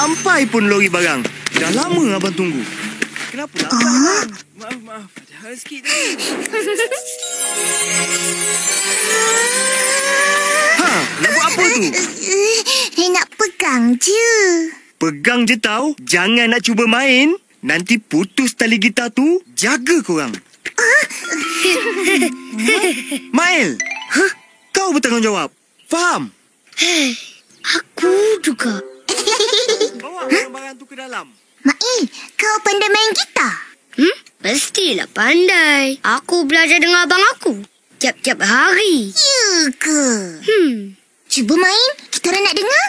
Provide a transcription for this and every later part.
sampai pun lori barang. Dah lama abang tunggu. Kenapa lambat? Maaf. Ada hal sikit tadi. Nak buat apa tu? Nak pegang je. Pegang je tau. Jangan nak cuba main. Nanti putus tali gitar tu. Jaga korang. Mail. Kau bertanggungjawab. Faham? Aku juga. Bawa barang-barang tu ke dalam. Mail, kau pandai main gitar? Mestilah pandai. Aku belajar dengan abang aku tiap-tiap hari. Ya ke? Cuba main. Kita orang nak dengar.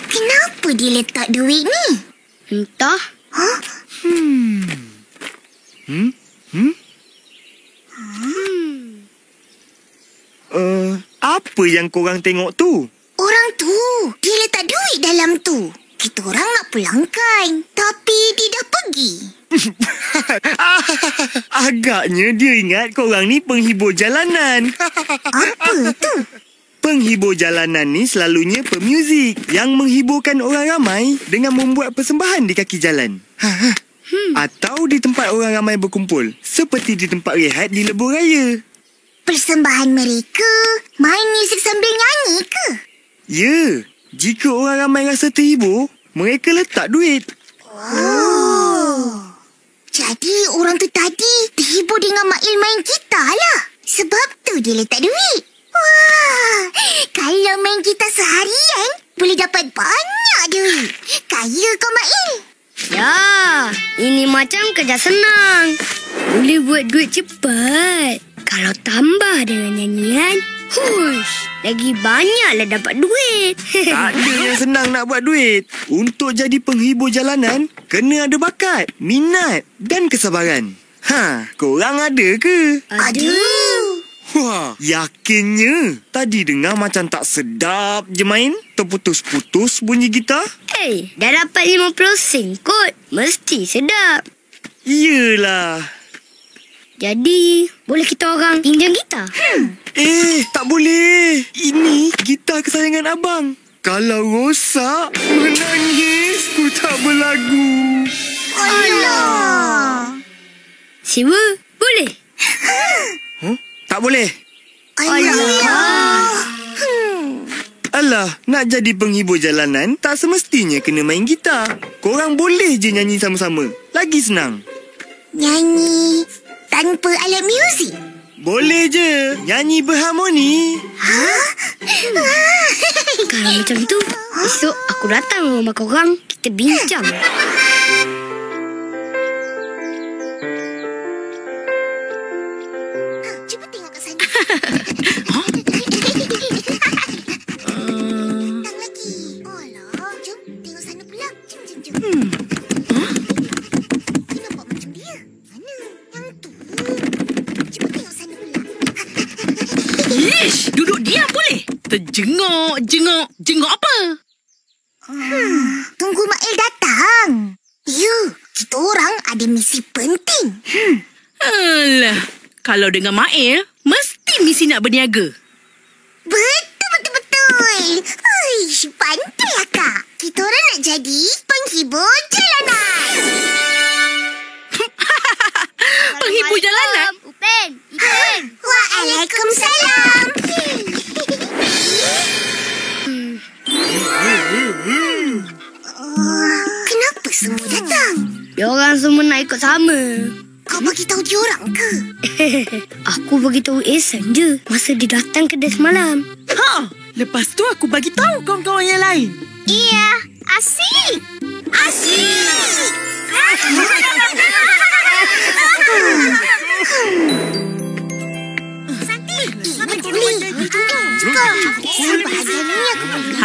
Kenapa dia letak duit ni? Entah. Apa yang korang tengok tu? Orang tu, dia letak duit dalam tu. Kita orang nak pulangkan, tapi dia dah pergi. Agaknya dia ingat korang ni penghibur jalanan. Apa tu? Penghibur jalanan ni selalunya pemuzik yang menghiburkan orang ramai dengan membuat persembahan di kaki jalan. Atau di tempat orang ramai berkumpul, seperti di tempat rehat di lebuh raya. Persembahan mereka main muzik sambil nyanyi ke? Ya, jika orang ramai rasa terhibur, mereka letak duit. Jadi orang tu tadi terhibur dengan Mail main gitar lah. Sebab tu dia letak duit. Wah, kalau main gitar seharian, boleh dapat banyak duit. Kaya kau, Mail. Ya, ini macam kerja senang. Boleh buat duit cepat. Kalau tambah dengan nyanyian, lagi banyaklah dapat duit. Tak ada yang senang nak buat duit. Untuk jadi penghibur jalanan, kena ada bakat, minat dan kesabaran. Korang ada ke? Ada. Wah, yakinnya. Tadi dengar macam tak sedap je main. Terputus-putus bunyi gitar. Dah dapat 50 sen kot. Mesti sedap. Iyalah. Jadi, boleh kita orang pinjam gitar? Tak boleh. Ini gitar kesayangan abang. Kalau rosak, menangis ku tak berlagu. Alah. Sewa, boleh? Tak boleh. Alah, nak jadi penghibur jalanan, tak semestinya kena main gitar. Korang boleh je nyanyi sama-sama. Lagi senang. Nyanyi tanpa alat muzik? Boleh je. Nyanyi berharmoni. Kalau macam tu, esok aku datang rumah korang. Kita bincang. Cuba tengok kat sana. Datang lagi. Alah, jom tengok sana pula. Jom. Dia nampak macam dia. Mana? Yang tu. Cuba tengok sana pula. Ish, duduk diam boleh? Jengok apa? Tunggu Mail datang. Ya, kita orang ada misi penting. Alah, kalau dengan Mail, mesti misi nak berniaga. Betul. Uish, pandai akak. Kita orang nak jadi penghibur jalanan. Penghibur jalanan? Upen, Ipen. Waalaikumsalam. Kenapa semua datang? Diorang semua nak ikut sama. Kau bagi tahu diorang ke? Aku bagi tahu Ehsan je masa dia datang kedai semalam. Lepas tu aku bagi tahu kawan-kawan yang lain. Iya, asyik. Santi, ini boleh.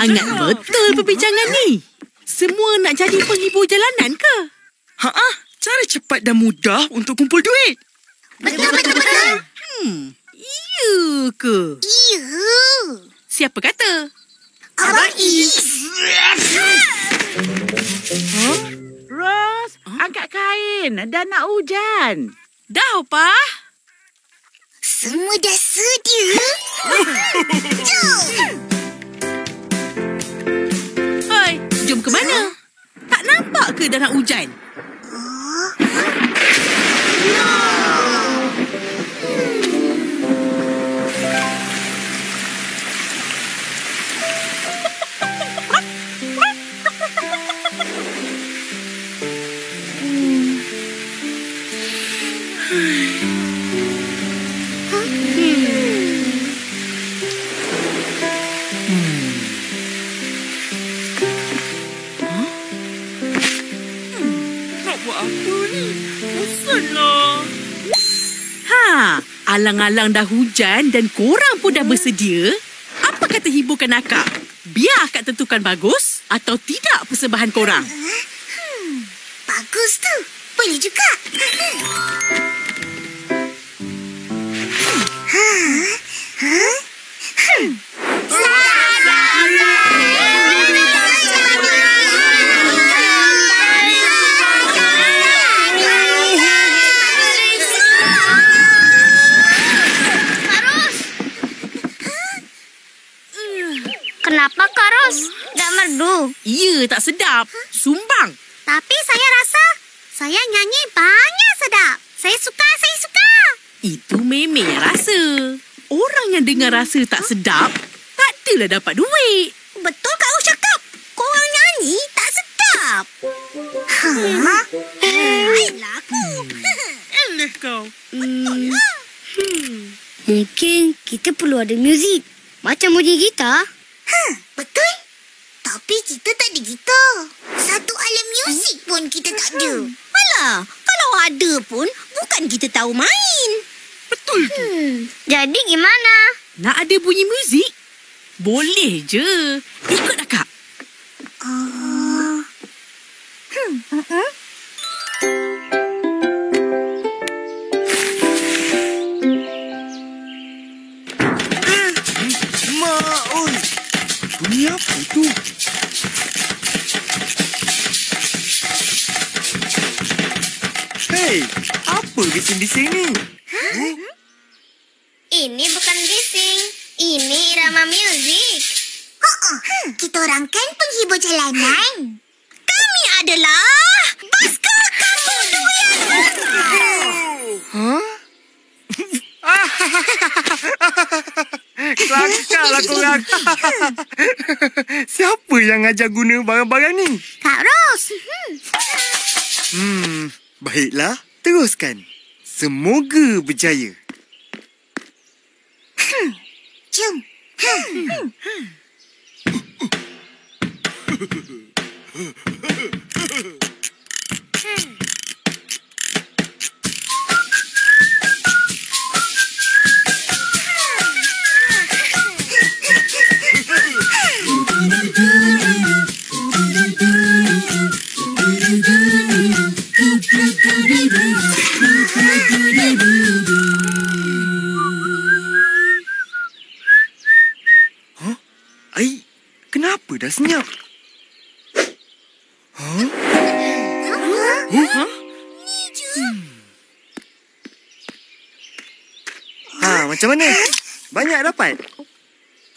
Hangat betul perbincangan ni. Semua nak jadi penghibur jalanan ke? Cara cepat dan mudah untuk kumpul duit. Betul. Ya ke? Iya. Siapa kata? Abang Is. Ros, angkat kain. Dah nak hujan. Dah, Pa. Semua dah sedia. Jom. Hai, jom ke mana? Tak nampak ke dah nak hujan? Alang-alang dah hujan dan korang pun dah bersedia. Apa kata hiburkan akak? Biar akak tentukan bagus atau tidak persembahan korang. Bagus tu. Boleh juga. Kenapa, Kak Ros? Tak merdu. Ya, tak sedap. Sumbang. Tapi saya rasa saya nyanyi banyak sedap. Saya suka. Itu memang yang rasa. Orang yang dengar rasa tak sedap, tak adalah dapat duit. Betul Kak Ros cakap. Korang nyanyi tak sedap. Baiklah aku. Eleh kau. Mungkin kita perlu ada muzik. Macam bunyi gitar. Betul. Tapi kita tak ada gitar. Satu alat muzik pun kita tak ada. Alah, kalau ada pun bukan kita tahu main. Betul tu. Jadi gimana? Nak ada bunyi muzik? Boleh je. Ikut akak. Mak, oi. Bunyi apa tu? Hei, apa bising-bising ni? Ini bukan bising. Ini irama muzik. Kita orang kan penghibur jalanan. Kami adalah Baskar Kamu Doyan. Kelakar korang. Siapa yang ajar guna barang-barang ni? Kak Ros. Baiklah, teruskan. Semoga berjaya. Jom. Ai, kenapa dah senyap? Macam mana? Banyak dapat?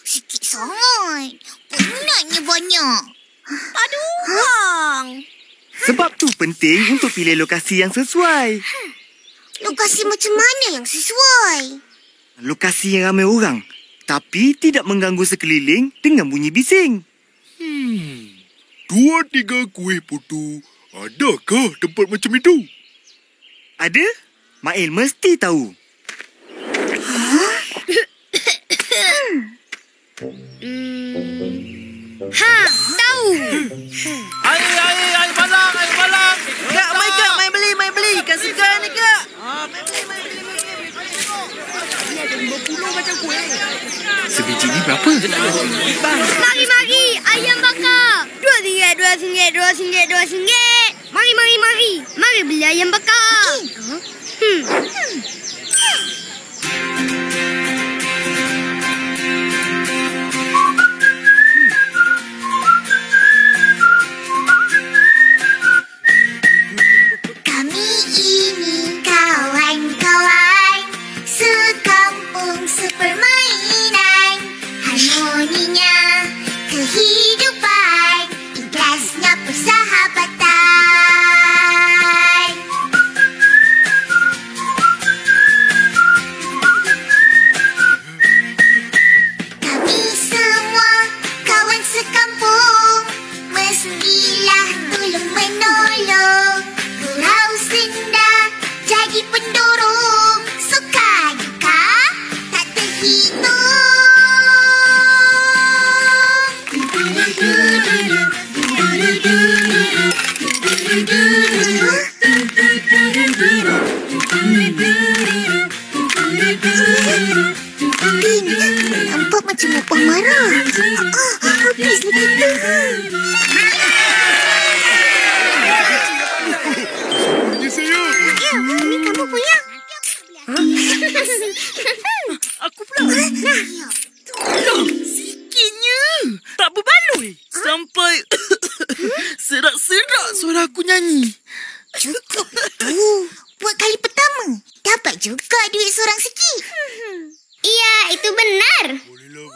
Sikit sangat. Penatnya banyak. Tak ada orang. Sebab tu penting untuk pilih lokasi yang sesuai. Lokasi macam mana yang sesuai? Lokasi yang ramai orang, tapi tidak mengganggu sekeliling dengan bunyi bising. 2-3 kuih putu. Adakah tempat macam itu? Ada? Mail mesti tahu. Tahu. Air balang. Kak, mai beli. Ikan segar ni, Kak. Mai beli. Dia ada 50 macam kuih. Sebiji ni berapa? Mari. ayam bakar. RM2. Mari beli ayam bakar. Kami ini kawan-kawan sekampung sepermainan. Harmoninya kehidupan, ikhlasnya persahabatan. Kami semua kawan sekampung, mestilah tolong menolong. Gurau senda jadi pendorong, suka duka tak terhitung. Nampak macam opah marah. Habislah kita. Punya saya. Ini kamu punya. Aku pula. Sikitnya. Tak berbaloi. Sampai serak-serak suara aku nyanyi. Cukup tu. Buat kali pertama. Dapat juga duit seorang sikit. Iya, itu benar. Bolehlah.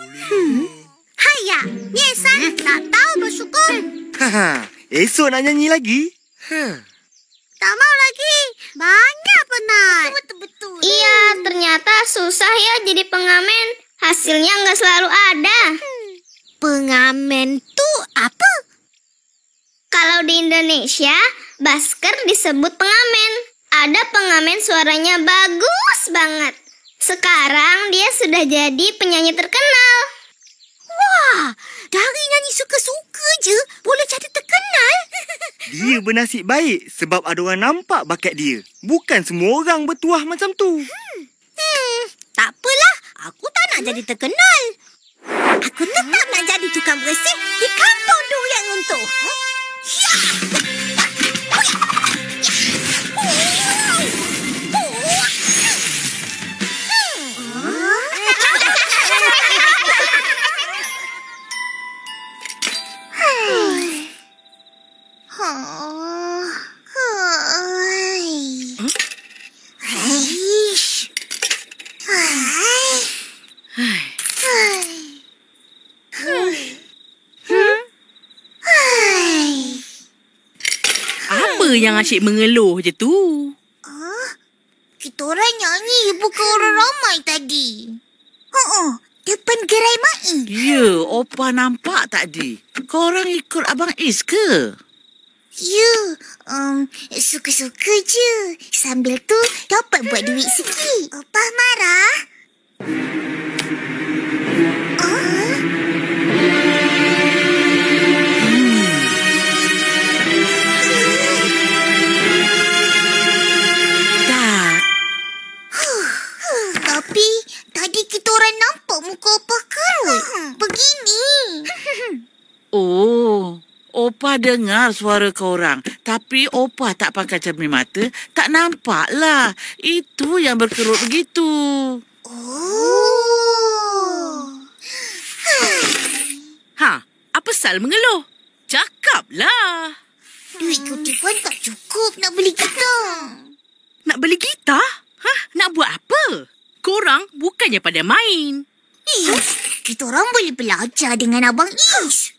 Haya, Yesan tak tahu bersyukur. Esok nak nyanyi lagi? Tak mau lagi. Banyak penat. Betul-betul. Iya, ternyata susah ya jadi pengamen. Hasilnya nggak selalu ada. Pengamen tu apa? Kalau di Indonesia, basker disebut pengamen. Ada pengamen suaranya bagus banget. Sekarang dia sudah jadi penyanyi terkenal. Wah, dari nyanyi suka-suka je boleh jadi terkenal. Dia bernasib baik sebab ada orang nampak bakat dia. Bukan semua orang bertuah macam tu. Tak apalah, aku tak nak jadi terkenal. Aku tetap nak jadi tukang bersih di kampung Durian Runtuh. Apa yang asyik mengeluh je tu? Kita orang nyanyi bukan orang ramai tadi. Depan gerai Mai. Ya, Opa nampak tadi. Korang ikut Abang Is ke? Ya, suka-suka je. Sambil tu dapat buat duit sikit. Opah marah? Tapi tadi kita orang nampak muka Opah kerut. Begini. Oh, Opa dengar suara korang. Tapi Opa tak pakai cermin mata, tak nampak lah. Itu yang berkerut begitu. Apa sal mengeluh? Cakaplah. Duit kutipan tak cukup nak beli gitar. Nak beli gitar? Nak buat apa? Korang bukannya pada main. Kita orang boleh belajar dengan Abang Is.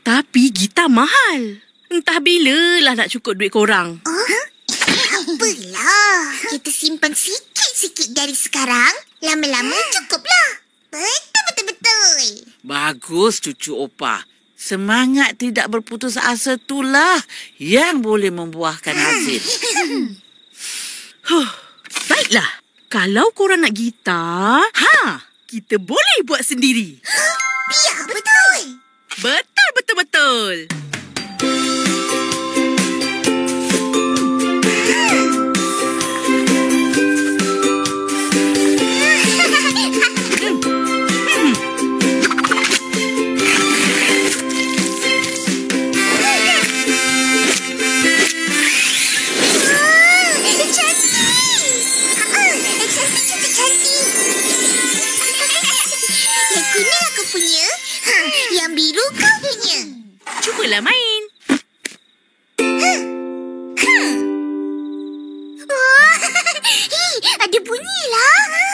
Tapi gitar mahal. Entah bilalah nak cukup duit korang. Apalah. Kita simpan sikit-sikit dari sekarang. Lama-lama cukuplah. Betul. Bagus cucu Opa. Semangat tidak berputus asa itulah yang boleh membuahkan hasil. Baiklah. Kalau korang nak gitar, kita boleh buat sendiri. Ya, betul. Betul. Mulalah main. Wah, ada bunyi lah.